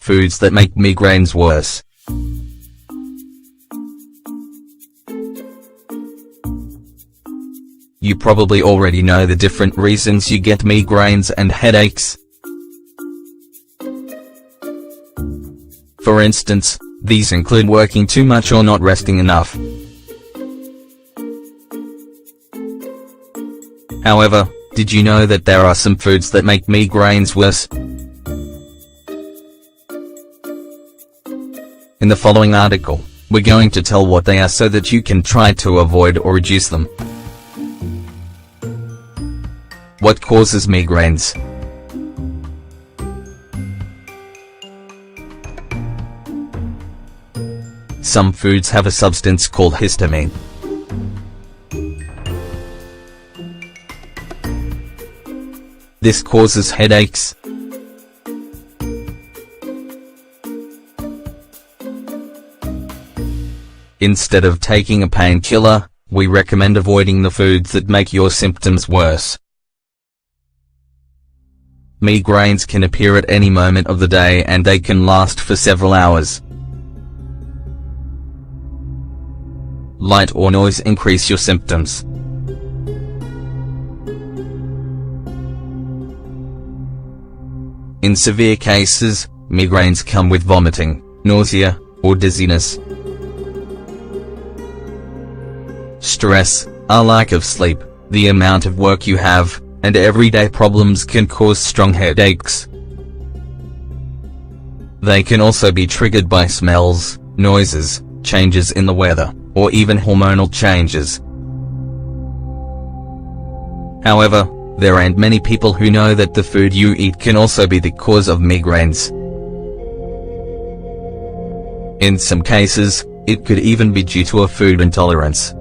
Foods that make migraines worse. You probably already know the different reasons you get migraines and headaches. For instance, these include working too much or not resting enough. However, did you know that there are some foods that make migraines worse? In the following article, we're going to tell what they are so that you can try to avoid or reduce them. What causes migraines? Some foods have a substance called histamine. This causes headaches. Instead of taking a painkiller, we recommend avoiding the foods that make your symptoms worse. Migraines can appear at any moment of the day and they can last for several hours. Light or noise increase your symptoms. In severe cases, migraines come with vomiting, nausea, or dizziness. Stress, a lack of sleep, the amount of work you have, and everyday problems can cause strong headaches. They can also be triggered by smells, noises, changes in the weather, or even hormonal changes. However, there aren't many people who know that the food you eat can also be the cause of migraines. In some cases, it could even be due to a food intolerance.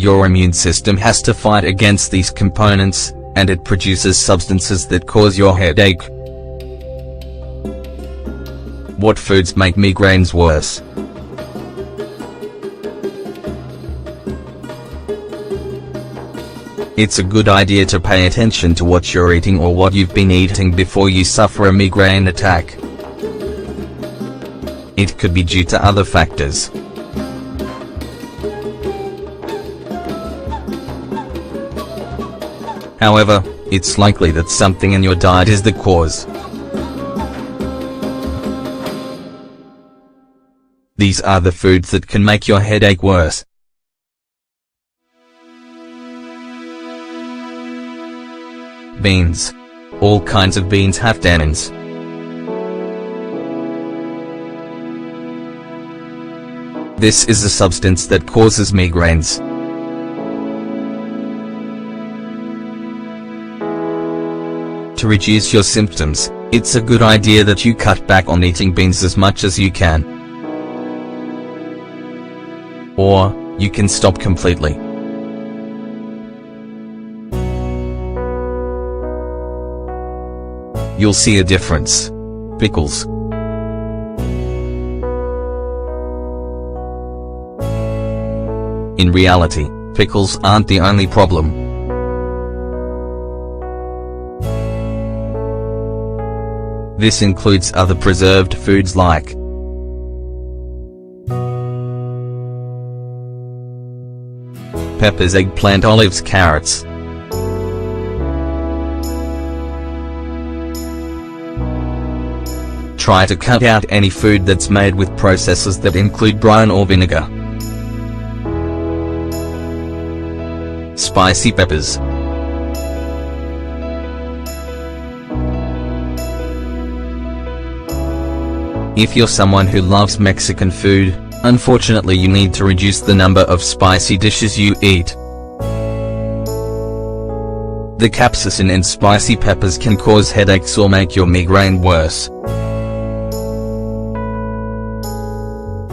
Your immune system has to fight against these components, and it produces substances that cause your headache. What foods make migraines worse? It's a good idea to pay attention to what you're eating or what you've been eating before you suffer a migraine attack. It could be due to other factors. However, it's likely that something in your diet is the cause. These are the foods that can make your headache worse. Beans. All kinds of beans have tannins. This is a substance that causes migraines. To reduce your symptoms, it's a good idea that you cut back on eating beans as much as you can. Or, you can stop completely. You'll see a difference. Pickles. In reality, pickles aren't the only problem. This includes other preserved foods like peppers, eggplant, olives, carrots. Try to cut out any food that's made with processes that include brine or vinegar. Spicy peppers. If you're someone who loves Mexican food, unfortunately you need to reduce the number of spicy dishes you eat. The capsaicin in spicy peppers can cause headaches or make your migraine worse.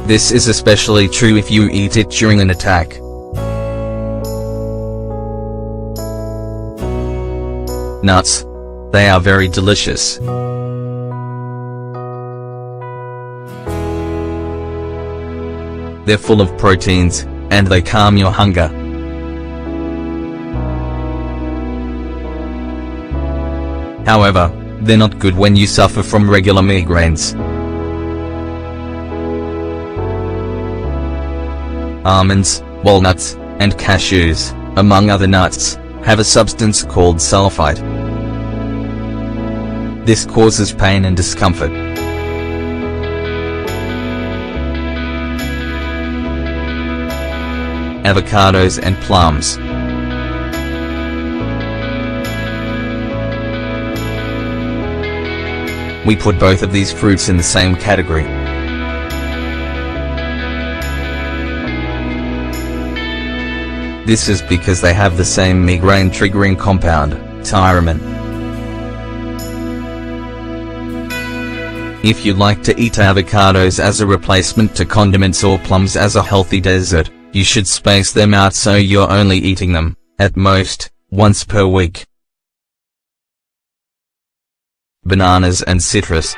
This is especially true if you eat it during an attack. Nuts. They are very delicious. They're full of proteins, and they calm your hunger. However, they're not good when you suffer from regular migraines. Almonds, walnuts, and cashews, among other nuts, have a substance called sulfite. This causes pain and discomfort. Avocados and plums. We put both of these fruits in the same category. This is because they have the same migraine-triggering compound, tyramine. If you like to eat avocados as a replacement to condiments or plums as a healthy dessert, you should space them out so you're only eating them, at most, once per week. Bananas and citrus.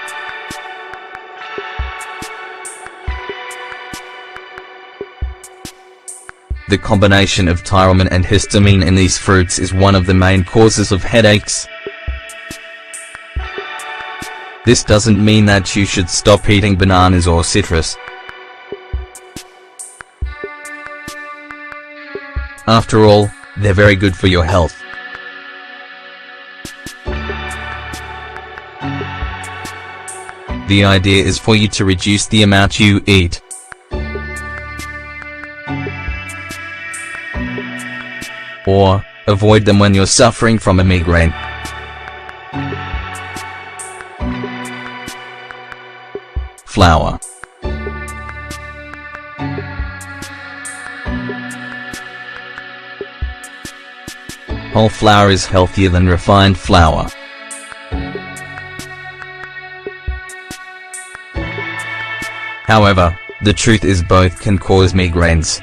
The combination of tyramine and histamine in these fruits is one of the main causes of headaches. This doesn't mean that you should stop eating bananas or citrus. After all, they're very good for your health. The idea is for you to reduce the amount you eat. Or, avoid them when you're suffering from a migraine. Flour. Whole flour is healthier than refined flour. However, the truth is both can cause migraines.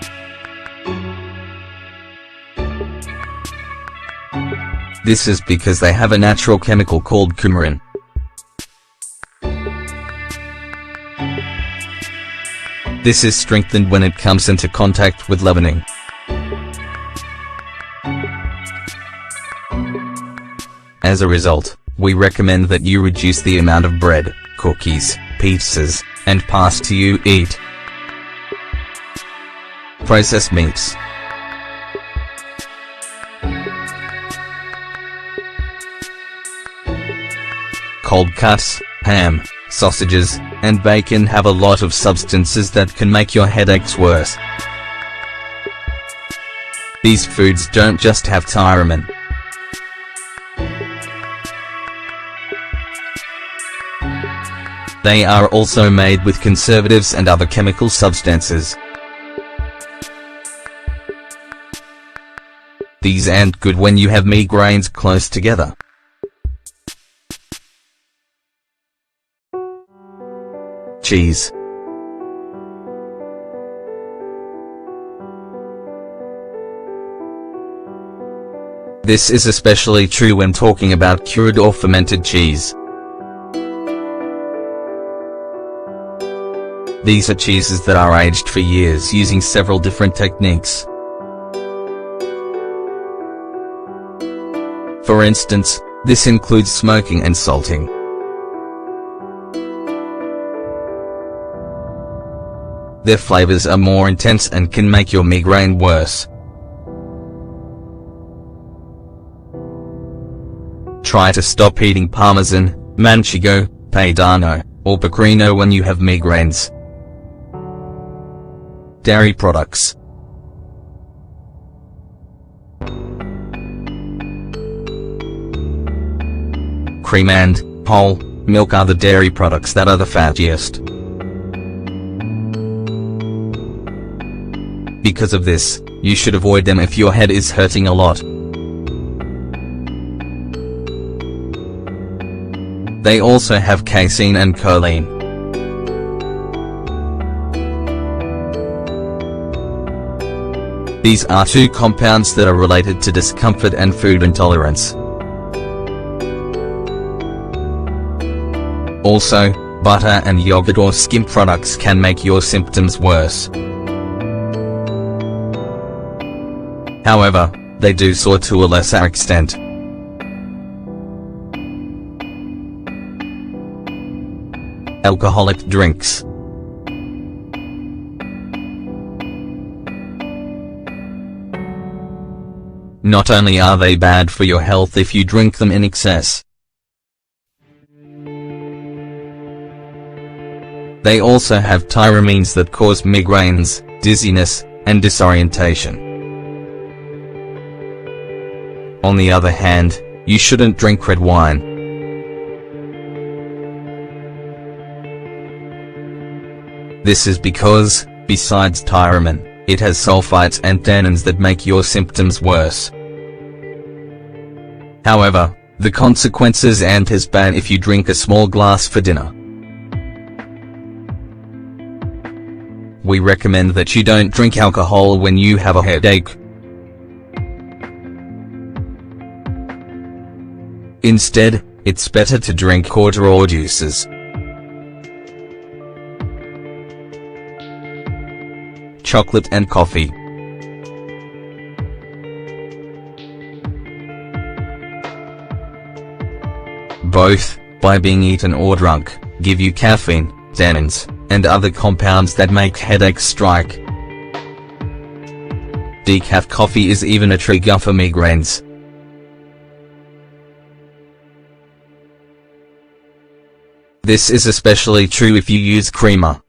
This is because they have a natural chemical called coumarin. This is strengthened when it comes into contact with leavening. As a result, we recommend that you reduce the amount of bread, cookies, pizzas, and pasta you eat. Processed meats. Cold cuts, ham, sausages, and bacon have a lot of substances that can make your headaches worse. These foods don't just have tyramine. They are also made with conservatives and other chemical substances. These aren't good when you have migraines close together. Cheese. This is especially true when talking about cured or fermented cheese. These are cheeses that are aged for years using several different techniques. For instance, this includes smoking and salting. Their flavors are more intense and can make your migraine worse. Try to stop eating Parmesan, Manchego, Paisano, or Pecorino when you have migraines. Dairy products. Cream and whole milk are the dairy products that are the fattiest. Because of this, you should avoid them if your head is hurting a lot. They also have casein and choline. These are two compounds that are related to discomfort and food intolerance. Also, butter and yogurt or skim products can make your symptoms worse. However, they do so to a lesser extent. Alcoholic drinks. Not only are they bad for your health if you drink them in excess, they also have tyramines that cause migraines, dizziness, and disorientation. On the other hand, you shouldn't drink red wine. This is because, besides tyramine, it has sulfites and tannins that make your symptoms worse. However, the consequences aren't as bad if you drink a small glass for dinner. We recommend that you don't drink alcohol when you have a headache. Instead, it's better to drink water or juices. Chocolate and coffee. Both, by being eaten or drunk, give you caffeine, tannins, and other compounds that make headaches strike. Decaf coffee is even a trigger for migraines. This is especially true if you use creamer.